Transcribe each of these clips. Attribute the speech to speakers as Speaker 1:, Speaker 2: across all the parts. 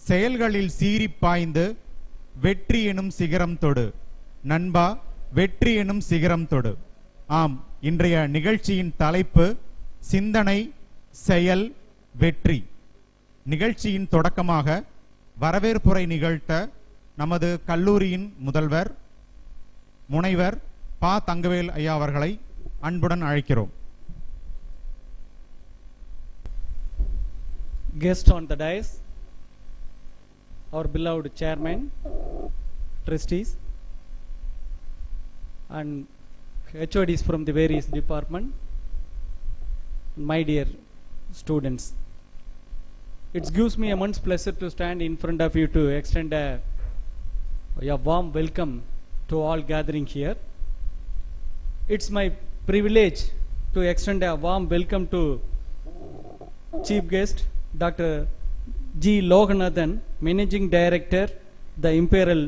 Speaker 1: செயல்களில் சீறி பாய்ந்து வெற்றி எனும் சிகரம் தொடு. நண்பா, வெற்றி எனும் சிகரம் தொடு. ஆம், இன்றைய நிகழ்ச்சியின் தலைப்பு சிந்தனை, செயல், வெற்றி. நிகழ்ச்சியின் தொடக்கமாக வரவேற்புரை நிகழ்த்த நமது கல்லூரியின் முதல்வர் முனைவர் பா. தங்கவேல் ஐயா அவர்களை அன்புடன் அழைக்கிறோம்.
Speaker 2: Guest on the dais, our beloved chairman, trustees, and HODs from the various departments, my dear students. It gives me immense pleasure to stand in front of you to extend a warm welcome to all gathering here. It's my privilege to extend a warm welcome to Chief Guest Dr. G. Loganathan, Managing Director, the Imperial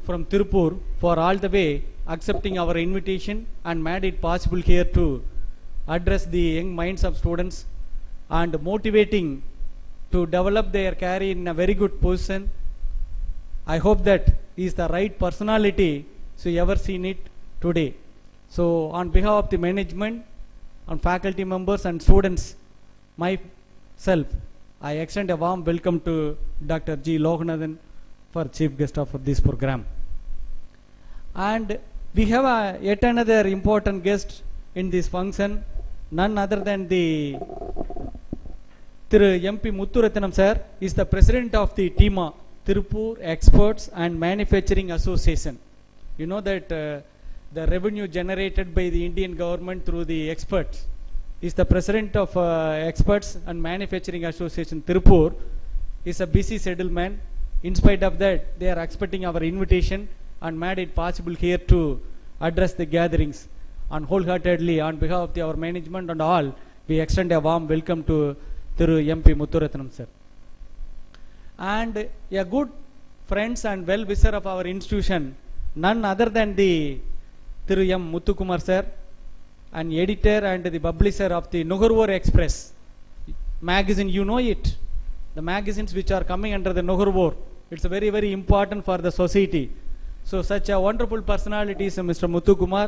Speaker 2: from Tirupur, for all the way accepting our invitation and made it possible here to address the young minds of students and motivating to develop their career in a very good position. I hope that he is the right personality so you ever seen it today. So on behalf of the management, on faculty members and students, myself, I extend a warm welcome to Dr. G. Loganathan for chief guest of this program. And we have yet another important guest in this function, none other than the Thiru MP Muthurathinam sir, is the president of the TIMA, Tirupur Exports and Manufacturing Association. You know that the revenue generated by the Indian government through the experts is the president of Experts and Manufacturing Association Tirupur. Is a busy scheduled man. In spite of that, they are expecting our invitation and made it possible here to address the gatherings. And wholeheartedly, on behalf of our management and all, we extend a warm welcome to Thiru MP Muthurathinam sir. And a good friends and well-wisher of our institution, none other than the Thiru M. Muthukumar sir, an editor and the publisher of the Nugarvor Express magazine. You know it, the magazines which are coming under the Nugarvor. It's very, very important for the society. So such a wonderful personality is Mr. Muthukumar.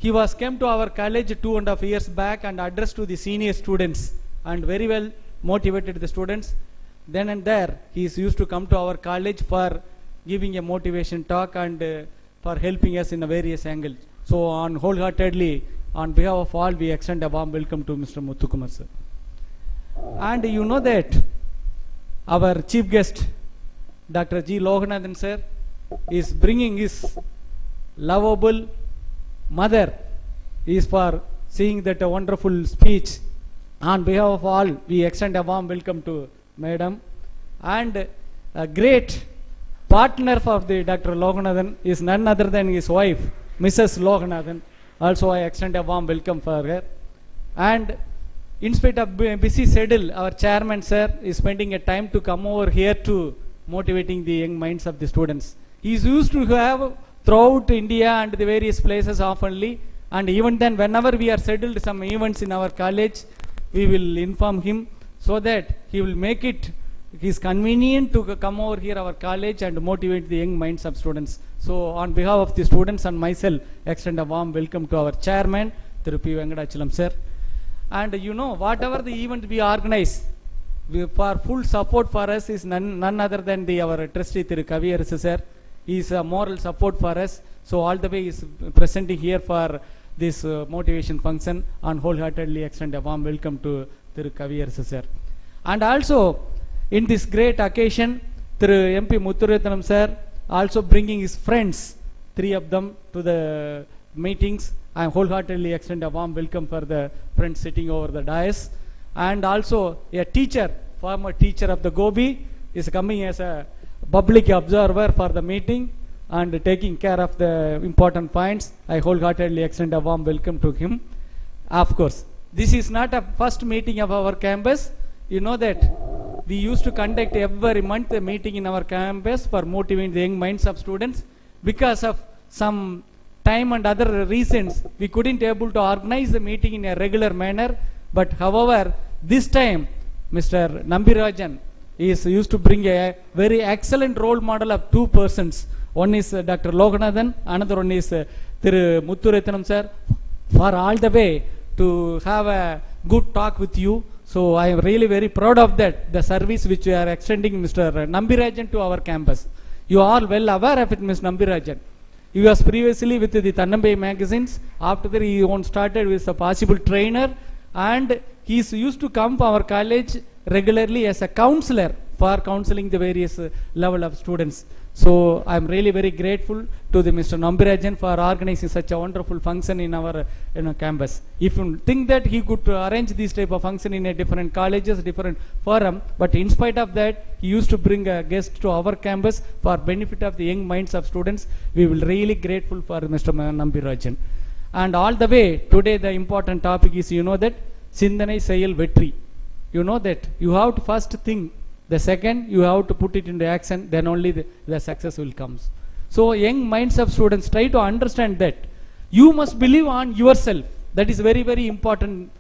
Speaker 2: He came to our college 2.5 years back and addressed to the senior students and very well motivated the students. Then and there, he is used to come to our college for giving a motivation talk and for helping us in a various angles. So on wholeheartedly, on behalf of all, we extend a warm welcome to Mr. Muthukumar sir. And you know that our chief guest, Dr. G. Loganathan sir, is bringing his lovable mother. He is for seeing that a wonderful speech. On behalf of all, we extend a warm welcome to Madam. And a great partner for the Dr. Loganathan is none other than his wife, Mrs. Loganathan. Also, I extend a warm welcome for her. And in spite of busy schedule, our chairman sir is spending a time to come over here to motivating the young minds of the students. He is used to have throughout India and the various places oftenly, and even then whenever we are scheduled some events in our college, we will inform him so that he will make it convenient to come over here our college and motivate the young minds of students. So on behalf of the students and myself, extend a warm welcome to our chairman, Thiru P. Venkatachalam sir. And you know, whatever the event we organize, for full support for us is none other than our trustee Thiru Kaviyarasu sir. He is a moral support for us. So all the way is presenting here for this motivation function, and wholeheartedly extend a warm welcome to Thiru Kaviyarasu sir. And also in this great occasion, Thiru MP Muthuratnam sir also bringing his friends, 3 of them, to the meetings. I wholeheartedly extend a warm welcome for the friends sitting over the dais. And also a teacher, former teacher of the Gobi, is coming as a public observer for the meeting and taking care of the important points. I wholeheartedly extend a warm welcome to him. Of course, this is not a first meeting of our campus. You know that we used to conduct every month a meeting in our campus for motivating the young minds of students. Because of some time and other reasons, we couldn't able to organize the meeting in a regular manner. But however, this time Mr. Nambirajan is used to bring a very excellent role model of 2 persons. One is Dr. Loganathan, another one is Thiru Muthuratnam sir, for all the way to have a good talk with you. So I am really very proud of that, the service which we are extending Mr. Nambirajan to our campus. You are all well aware of it, Mr. Nambirajan. He was previously with the Tannambai magazines. After that, he started with a possible trainer, and he used to come to our college regularly as a counselor for counseling the various level of students. So I am really very grateful to the Mr. Nambirajan for organizing such a wonderful function in our campus. If you think that he could arrange this type of function in a different colleges, different forum, but in spite of that, he used to bring a guest to our campus for benefit of the young minds of students. We will really grateful for Mr. Nambirajan. And all the way today, the important topic is, you know that Sindhanai Seyal Vetri. You know that you have to first think. The second, you have to put it into action, then only the success will come. So young minds of students, try to understand that you must believe on yourself. That is very, very important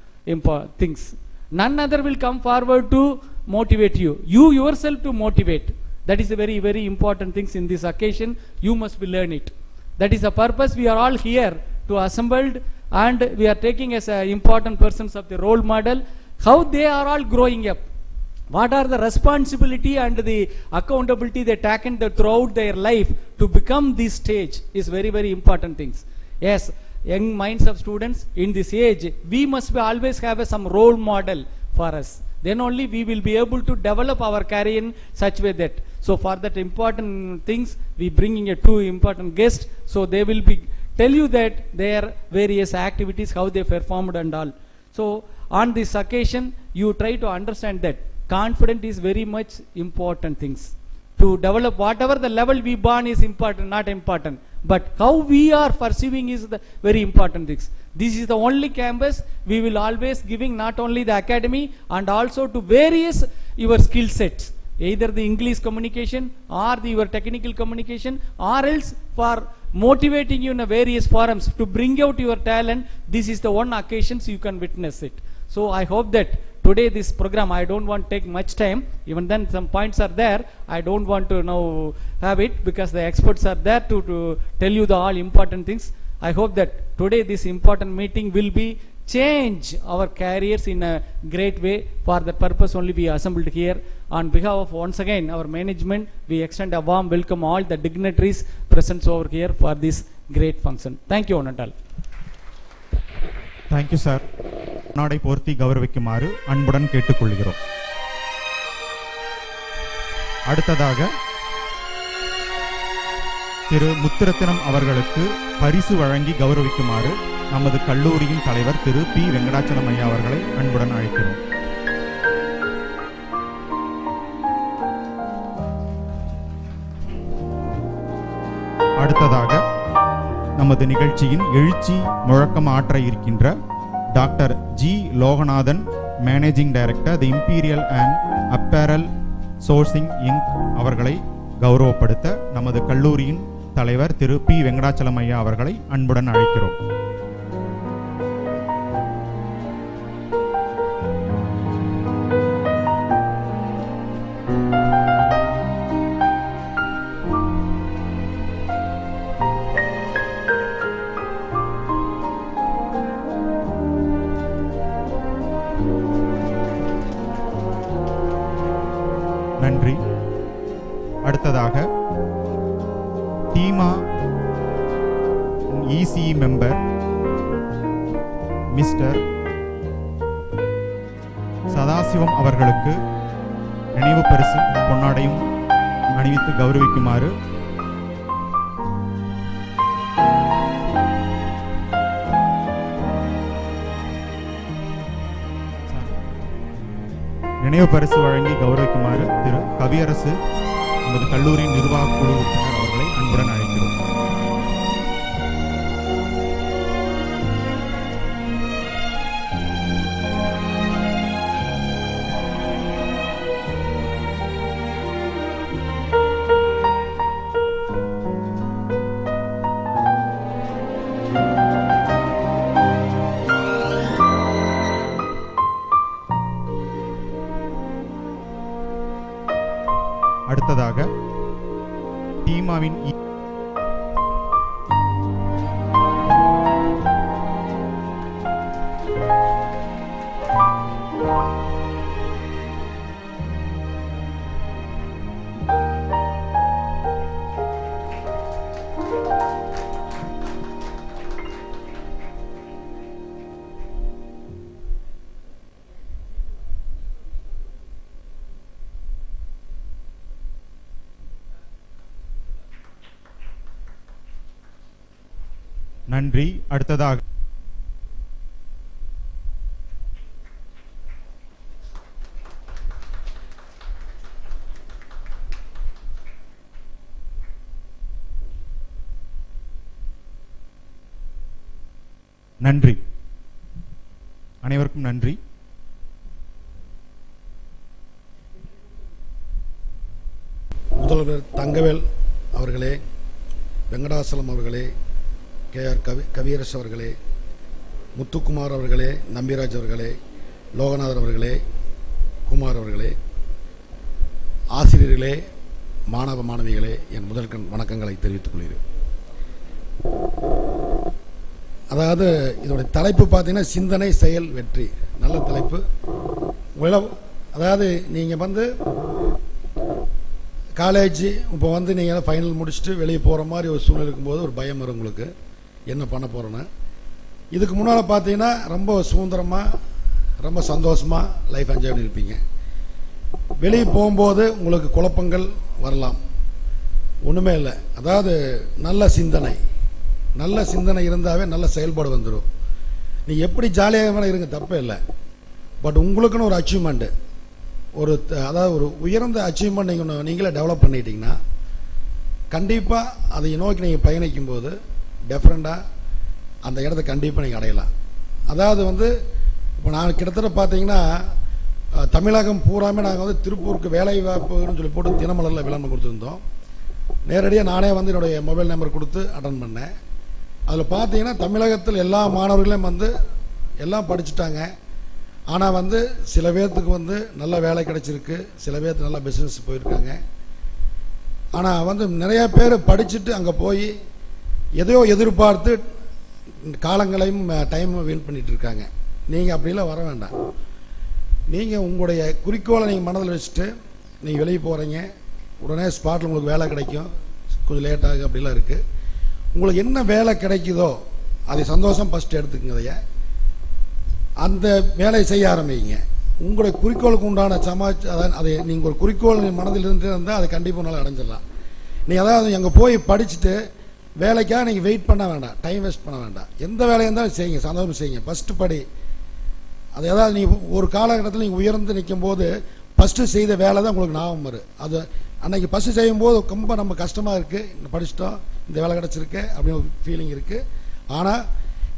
Speaker 2: things. None other will come forward to motivate you. You yourself to motivate. That is a very, very important things in this occasion. You must be learn it. That is the purpose we are all here to assembled, and we are taking as important persons of the role model, how they are all growing up. What are the responsibility and the accountability they taken throughout their life to become this stage is very, very important things. Yes, young minds of students in this age, we must always have some role model for us. Then only we will be able to develop our career in such way that. So for that important things, we bringing a 2 important guests. So they will be tell you that their various activities, how they performed and all. So on this occasion, you try to understand that confidence is very much important things. To develop whatever the level we born is important, not important. But how we are perceiving is the very important things. This is the only campus we will always giving not only the academy and also to various your skill sets. Either the English communication or your technical communication, or else for motivating you in a various forums to bring out your talent. This is the one occasions you can witness it. So I hope that today this program, I don't want to take much time, even then some points are there, I don't want to now have it because the experts are there to tell you the all important things. I hope that today this important meeting will be change our careers in a great way. For that purpose only we assembled here. On behalf of once again our management, we extend a warm welcome all the dignitaries present over here for this great function. Thank you, Onatal.
Speaker 1: Thank you, sir. நாடை போர்த்தி கௌரவிக்குமாறு அன்புடன் கேட்டுக்கொள்கிறோம். அடுத்ததாக திரு முத்துரத்தினம் அவர்களுக்கு பரிசு வழங்கி கௌரவிக்குமாறு நமது கல்லூரியின் தலைவர் திரு பி வெங்கடாச்சலம் ஐயா அவர்களை அன்புடன் அழைக்கிறோம். அடுத்ததாக நமது நிகழ்ச்சியின் எழுச்சி முழக்கம் ஆற்ற இருக்கின்ற doctor G Loganathan, managing director the imperial and apparel sourcing inc அவர்களை கௌரவப்படுத்த நமது கல்லூரியின் தலைவர் திரு பி வெங்கடாச்சலம் ஐயா அவர்களை அன்புடன் அழைக்கிறோம். அடுத்ததாக டீமா இசி மெம்பர் மிஸ்டர் சதாசிவம் அவர்களுக்கு நினைவு பரிசு பொன்னாடையும் அணிவித்து கௌரவிக்குமாறு நினைவு பரிசு வழங்கி கௌரவிக்குமாறு திரு கவியரசு நமது கல்லூரியின் நிர்வாக குழு உறுப்பினர் அவர்களை அன்புடன் அழைக்கிறோம். அடுத்ததாக டீமாவின் நன்றி. அடுத்ததாக நன்றி. அனைவருக்கும் நன்றி.
Speaker 3: முதல்வர் தங்கவேல் அவர்களே, வெங்கடாசலம் அவர்களே, கேஆர் கவியரசு அவர்களே, முத்துக்குமார் அவர்களே, நம்பிராஜ் அவர்களே, லோகநாதன் அவர்களே, குமார் அவர்களே, ஆசிரியர்களே, மாணவ மாணவிகளே, என் முதல் வணக்கங்களை தெரிவித்துக் கொள்கிறேன். அதாவது இதோடைய தலைப்பு பார்த்தீங்கன்னா சிந்தனை செயல் வெற்றி. நல்ல தலைப்பு. அதாவது நீங்கள் காலேஜ் இப்போ நீங்கள் ஃபைனல் முடிச்சுட்டு வெளியே போகிற மாதிரி ஒரு சூழ்நிலை இருக்கும்போது ஒரு பயம் வரும் உங்களுக்கு, என்ன பண்ண போகிறேன்னு. இதுக்கு முன்னால் பார்த்தீங்கன்னா ரொம்ப சுதந்திரமாக ரொம்ப சந்தோஷமாக லைஃப் என்ஜாய் பண்ணியிருப்பீங்க. வெளியே போகும்போது உங்களுக்கு குழப்பங்கள் வரலாம், ஒன்றுமே இல்லை. அதாவது நல்ல சிந்தனை இருந்தாவே நல்ல செயல்பாடு வந்துடும். நீ எப்படி ஜாலியாக வேணால் இருங்க, தப்பே இல்லை. பட் உங்களுக்குன்னு ஒரு அச்சீவ்மெண்ட்டு, அதாவது ஒரு உயர்ந்த அச்சீவ்மெண்ட் நீங்களே டெவலப் பண்ணிட்டீங்கன்னா கண்டிப்பாக அதை நோக்கி நீங்கள் பயணிக்கும் போது டெஃபரெண்டாக அந்த இடத்த கண்டிப்பாக நீங்கள் அடையலாம். அதாவது இப்போ நான் கிட்டத்தட்ட பார்த்தீங்கன்னா தமிழகம் பூராமே நாங்கள் திருப்பூருக்கு வேலை வாய்ப்புன்னு சொல்லி போட்டு தினமலரில் விளம்பரம் கொடுத்துருந்தோம். நேரடியாக நானே என்னுடைய மொபைல் நம்பர் கொடுத்து அட்டன் பண்ணேன். அதில் பார்த்தீங்கன்னா தமிழகத்தில் எல்லா மாணவர்களையும் எல்லாம் படிச்சுட்டாங்க. ஆனால் சில பேர்த்துக்கு நல்ல வேலை கிடைச்சிருக்கு, சில பேர்த்துக்கு நல்ல பிஸ்னஸ் போயிருக்காங்க. ஆனால் நிறைய பேர் படிச்சுட்டு அங்கே போய் எதையோ எதிர்பார்த்து காலங்களையும் டைமும் வீண் பண்ணிட்டு இருக்காங்க. நீங்கள் அப்படிலாம் வர வேண்டாம். நீங்கள் உங்களுடைய குறிக்கோளை நீங்கள் மனதில் வச்சுட்டு நீங்கள் வெளியே போகிறீங்க, உடனே ஸ்பாட்டில் உங்களுக்கு வேலை கிடைக்கும், கொஞ்சம் லேட்டாக அப்படிலாம் இருக்குது. உங்களுக்கு என்ன வேலை கிடைக்குதோ அதை சந்தோஷம் ஃபஸ்ட்டு எடுத்துக்கங்க. அந்த வேலையை செய்ய ஆரம்பிங்க. உங்களுடைய குறிக்கோளுக்கு உண்டான அதை நீங்கள் ஒரு குறிக்கோள் மனதில் இருந்து இருந்தால் அதை கண்டிப்பாக நல்லா அடைஞ்சிடலாம். நீங்கள் அதாவது அங்கே போய் படிச்சுட்டு வேலைக்காக நீங்கள் வெயிட் பண்ண வேண்டாம், டைம் வேஸ்ட் பண்ண வேண்டாம். எந்த வேலையாக இருந்தாலும் செய்யுங்க, சந்தோஷம் செய்யுங்க. ஃபஸ்ட்டு படி. அது ஏதாவது நீங்கள் ஒரு காலகட்டத்தில் நீங்கள் உயர்ந்து நிற்கும் போது ஃபஸ்ட்டு செய்த வேலை தான் உங்களுக்கு ஞாபகம் வரும். அது அன்றைக்கி ஃபஸ்ட்டு செய்யும்போது ரொம்ப நம்ம கஷ்டமாக இருக்குது, படிச்சிட்டோம், இந்த வேலை கிடச்சிருக்கு அப்படின்னு ஒரு ஃபீலிங் இருக்குது. ஆனால்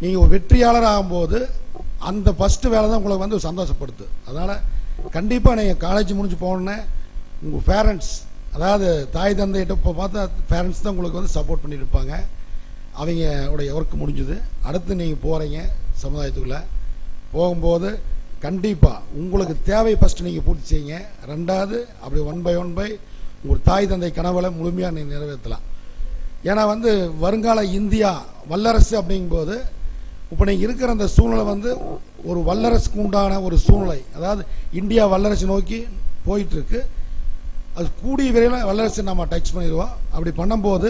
Speaker 3: நீங்கள் ஒரு வெற்றியாளர் ஆகும்போது அந்த ஃபஸ்ட்டு வேலை தான் உங்களுக்கு சந்தோஷப்படுத்து. அதனால் கண்டிப்பாக நீங்கள் காலேஜ் முடிஞ்சு போனோன்னே உங்கள் பேரண்ட்ஸ், அதாவது தாய் தந்தைகிட்ட இப்போ பார்த்தா பேரண்ட்ஸ் தான் உங்களுக்கு சப்போர்ட் பண்ணியிருப்பாங்க. அவங்களுடைய ஒர்க் முடிஞ்சுது. அடுத்து நீங்கள் போகிறீங்க சமுதாயத்துக்குள்ளே. போகும்போது கண்டிப்பாக உங்களுக்கு தேவை ஃபஸ்ட்டு நீங்கள் பூர்த்தி செய்யுங்க. ரெண்டாவது அப்படி ஒன் பை உங்கள் தாய் தந்தை கனவுகளை முழுமையாக நீங்கள் நிறைவேற்றலாம். ஏன்னா வருங்கால இந்தியா வல்லரசு அப்படிங்கும்போது இப்போ நீங்கள் இருக்கிற அந்த சூழ்நிலை ஒரு வல்லரசுக்கு உண்டான ஒரு சூழ்நிலை. அதாவது இந்தியா வல்லரசு நோக்கி போயிட்டுருக்கு. அது கூடிய விரைவில் வல்லரசு நம்ம டச் பண்ணிடுவோம். அப்படி பண்ணும்போது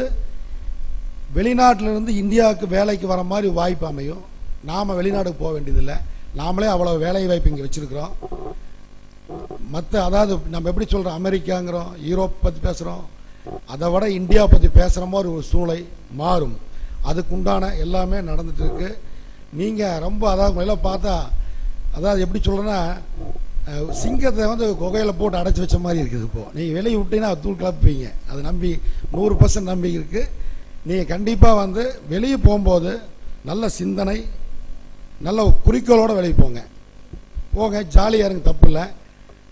Speaker 3: வெளிநாட்டிலிருந்து இந்தியாவுக்கு வேலைக்கு வர மாதிரி வாய்ப்பு அமையும். நாம் வெளிநாடுக்கு போக வேண்டியதில்லை. நாமளே அவ்வளோ வேலை வாய்ப்பு இங்கே வச்சுருக்கிறோம். மற்ற அதாவது நம்ம எப்படி சொல்கிறோம், அமெரிக்காங்கிறோம், யூரோப் பற்றி பேசுகிறோம், அதை விட இந்தியா பற்றி பேசுகிற மாதிரி ஒரு சூழலை மாறும். அதுக்குண்டான எல்லாமே நடந்துட்டு இருக்கு. நீங்கள் ரொம்ப அதாவது முதல்ல பார்த்தா அதாவது எப்படி சொல்கிறேன்னா சிங்கத்தை வந்து குகையில் போட்டு அடைச்சி வச்ச மாதிரி இருக்குது. இப்போது நீங்கள் வெளியே விட்டீங்கன்னா தூள் கிளப்பீங்க. அது நம்பி 100% நம்பிக்கை இருக்குது. நீங்கள் கண்டிப்பாக வந்து வெளியே போகும்போது நல்ல சிந்தனை, நல்ல குறிக்கோளோடு வெளியே போங்க, ஜாலியாக இருங்க, தப்பு இல்லை.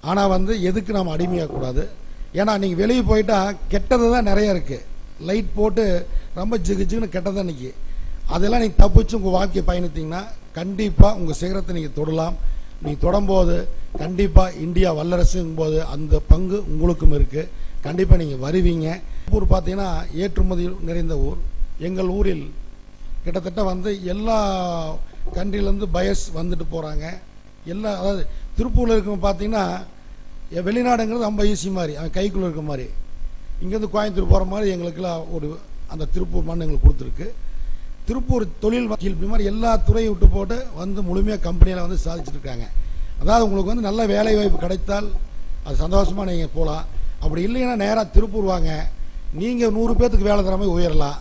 Speaker 3: ஆனால் வந்து எதுக்கு நாம் அடிமையாகக்கூடாது. ஏன்னா நீங்கள் வெளியே போயிட்டால் கெட்டது தான் நிறைய இருக்குது. லைட் போட்டு ரொம்ப ஜிகுன்னு கெட்டது தான் நிற்கி. அதெல்லாம் நீங்கள் தப்பிச்சு உங்கள் வாழ்க்கையை பயணித்தீங்கன்னா கண்டிப்பாக உங்கள் சிகரத்தை நீங்கள் தொடலாம். நீங்கள் தொடரும்போது கண்டிப்பாக இந்தியா வல்லரசுங்கும்போது அந்த பங்கு உங்களுக்கும் இருக்குது. கண்டிப்பாக நீங்கள் வருவீங்க. ஊர் பார்த்தீங்கன்னா ஏற்றுமதி நிறைந்த ஊர். எங்கள் ஊரில் கிட்டத்தட்ட வந்து எல்லா கண்ட்ரிலேருந்து பயர்ஸ் வந்துட்டு போகிறாங்க. எல்லா அதாவது திருப்பூரில் இருக்க பார்த்தீங்கன்னா வெளிநாடுங்கிறது ரொம்ப ஈஸி மாதிரி, அவன் கைக்குள்ளே இருக்க மாதிரி. இங்கேருந்து கோயம்புத்தூர் போகிற மாதிரி எங்களுக்கெல்லாம் ஒரு அந்த திருப்பூர் மண் எங்களுக்கு கொடுத்துருக்கு. திருப்பூர் தொழில் வக்கீல் மாதிரி எல்லா துறையை விட்டு போட்டு வந்து முழுமையாக கம்பெனியில் வந்து சாதிச்சுருக்காங்க. அதாவது உங்களுக்கு வந்து நல்ல வேலை வாய்ப்பு கிடைத்தால் அது சந்தோஷமாக நீங்கள் போகலாம். அப்படி இல்லைன்னா நேராக திருப்பூர் வாங்க. நீங்கள் 100 பேர்த்துக்கு வேலை தர மாதிரி உயரலாம்.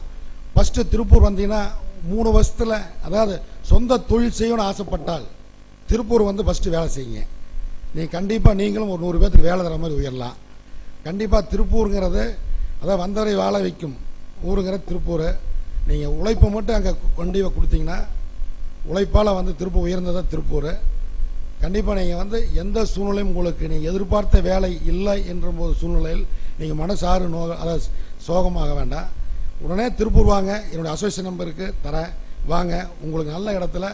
Speaker 3: ஃபஸ்ட்டு திருப்பூர் வந்தீங்கன்னா 3 வருஷத்தில் அதாவது சொந்த தொழில் செய்யணும்னு ஆசைப்பட்டால் திருப்பூர் வந்து ஃபஸ்ட்டு வேலை செய்யுங்க. நீங்கள் கண்டிப்பாக நீங்களும் ஒரு 100 பேர்த்துக்கு வேலை தர மாதிரி உயரலாம். கண்டிப்பாக திருப்பூருங்கிறது அதாவது வந்தவரை வாழ வைக்கும் ஊருங்கிறது திருப்பூர். நீங்கள் உழைப்பை மட்டும் அங்கே கொண்டு கொடுத்தீங்கன்னா உழைப்பால் வந்து திருப்பூர் உயர்ந்ததாக திருப்பூர். கண்டிப்பாக நீங்கள் வந்து எந்த சூழ்நிலையும் உங்களுக்கு நீங்கள் எதிர்பார்த்த வேலை இல்லை என்ற போது சூழ்நிலையில் நீங்கள் மனசாறு அதாவது சோகமாக வேண்டாம். உடனே திருப்பூர் வாங்க. என்னுடைய அசோசியேஷன் நம்பருக்கு தரேன், வாங்க. உங்களுக்கு நல்ல இடத்துல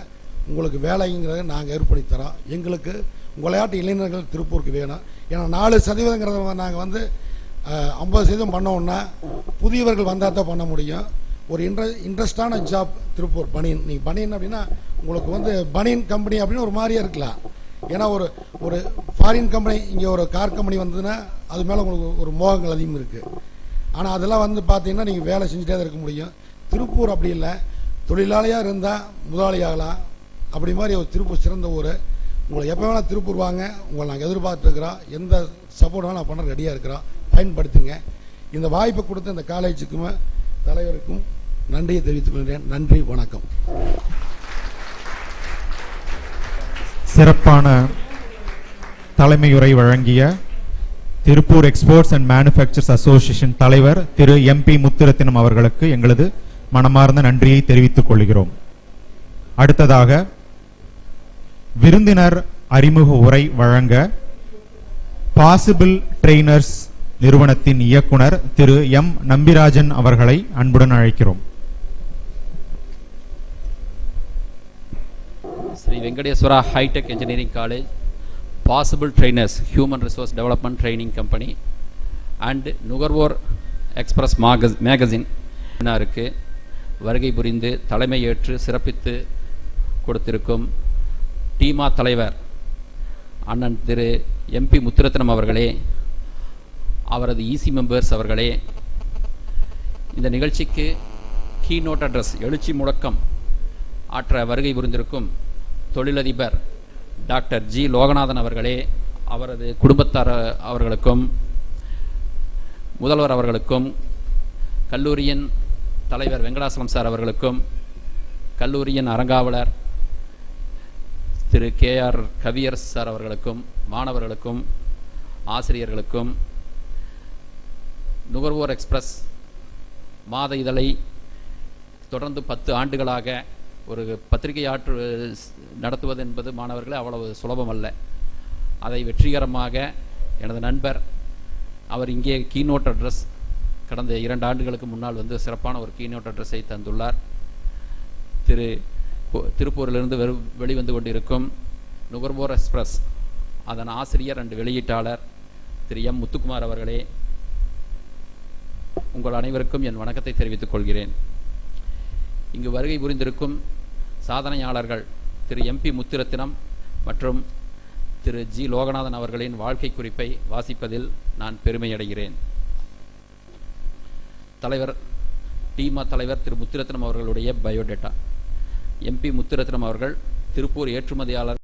Speaker 3: உங்களுக்கு வேலைங்கிறத நாங்கள் ஏற்படுத்தி தரோம். எங்களுக்கு உங்களையாட்டு இளைஞர்கள் திருப்பூருக்கு வேணும். ஏன்னா 4% நாங்கள் வந்து 50% பண்ணோம்னா புதியவர்கள் வந்தால் தான் பண்ண முடியும். ஒரு இன்ட்ரெஸ்டான ஜாப் திருப்பூர் பனியன். நீங்கள் பனியன் அப்படின்னா உங்களுக்கு வந்து பனியன் கம்பெனி அப்படின்னு ஒரு மாதிரியே இருக்கலாம். ஏன்னா ஒரு ஃபாரின் கம்பெனி இங்கே ஒரு கார் கம்பெனி வந்ததுன்னா அது மேலே உங்களுக்கு ஒரு மோகங்கள் அதிகம் இருக்குது. ஆனால் அதெல்லாம் வந்து பார்த்தீங்கன்னா நீங்கள் வேலை செஞ்சுட்டே தான் இருக்க முடியும். திருப்பூர் அப்படி இல்லை, தொழிலாளியாக இருந்தால் முதலாளியாகலாம். அப்படி மாதிரி ஒரு திருப்பூர் சிறந்த ஊர். உங்களை எப்போ வேணால் திருப்பூர் வாங்க. உங்களை நாங்கள் எதிர்பார்த்துருக்குறோம். எந்த சப்போர்ட் வேணால் நான் பண்ண ரெடியாக இருக்கிறோம். பயன்படுத்துங்க. இந்த வாய்ப்பை கொடுத்த இந்த காலேஜுக்கும் தலைவருக்கும் நன்றியை தெரிவித்துக் கொள்கிறேன். நன்றி, வணக்கம்.
Speaker 1: சிறப்பான தலைமையுரை வழங்கிய Tiruppur exports and manufacturers association தலைவர் திரு MP முத்துரத்தினம் அவர்களுக்கு எங்களது மனமார்ந்த நன்றியை தெரிவித்துக் கொள்கிறோம். அடுத்ததாக விருந்தினர் அறிமுக உரை வழங்க பாசிபிள் ட்ரெய்னர்ஸ் நிறுவனத்தின் இயக்குனர் திரு M. நம்பிராஜன் அவர்களை அன்புடன் அழைக்கிறோம்.
Speaker 4: Sri Venkateswara hi tech engineering college, possible trainers human resource development training company and நுகர்வோர் எக்ஸ்பிரஸ் மேகசின் வருகை புரிந்து தலைமை ஏற்று சிறப்பித்து கொடுத்திருக்கும் டீமா தலைவர் அண்ணன் திரு MP முத்துரத்னம் அவர்களே, அவரது EC மெம்பர்ஸ் அவர்களே, இந்த நிகழ்ச்சிக்கு கீநோட் அட்ரஸ் எழுச்சி முழக்கம் ஆற்ற வருகை புரிந்திருக்கும் தொழிலதிபர் டாக்டர் G. லோகநாதன் அவர்களே, அவரது குடும்பத்தார் அவர்களுக்கும் முதல்வர் அவர்களுக்கும் கல்லூரியின் தலைவர் வெங்கடாசலம் சார் அவர்களுக்கும் கல்லூரியின் அரங்காவலர் திரு KR கவியரசு சார் அவர்களுக்கும் மாணவர்களுக்கும் ஆசிரியர்களுக்கும் நுகர்வோர் எக்ஸ்பிரஸ் மாத இதழை தொடர்ந்து 10 ஆண்டுகளாக ஒரு பத்திரிகை நடத்துவது என்பது மாணவர்களே அவ்வளவு சுலபமல்ல. அதை வெற்றிகரமாக எனது நண்பர் அவர் இங்கே கீநோட் அட்ரஸ் கடந்த 2 ஆண்டுகளுக்கு முன்னால் வந்து சிறப்பான ஒரு கீநோட் அட்ரஸை தந்துள்ளார். திருப்பூரிலிருந்து வெளிவந்து கொண்டிருக்கும் நுகர்வோர் எக்ஸ்பிரஸ் அதன் ஆசிரியர் அண்ட் வெளியீட்டாளர் திரு M. முத்துக்குமார் அவர்களே, உங்கள் அனைவருக்கும் என் வணக்கத்தை தெரிவித்துக் கொள்கிறேன். இங்கு வருகை புரிந்திருக்கும் சாதனையாளர்கள் திரு MP முத்துரத்தினம் மற்றும் திரு ஜி லோகநாதன் அவர்களின் வாழ்க்கை குறிப்பை வாசிப்பதில் நான் பெருமையடைகிறேன். தலைவர் டீமா தலைவர் திரு முத்துரத்னம் அவர்களுடைய பயோடேட்டா. எம்பி முத்துரத்னம் அவர்கள் திருப்பூர் ஏற்றுமதியாளர்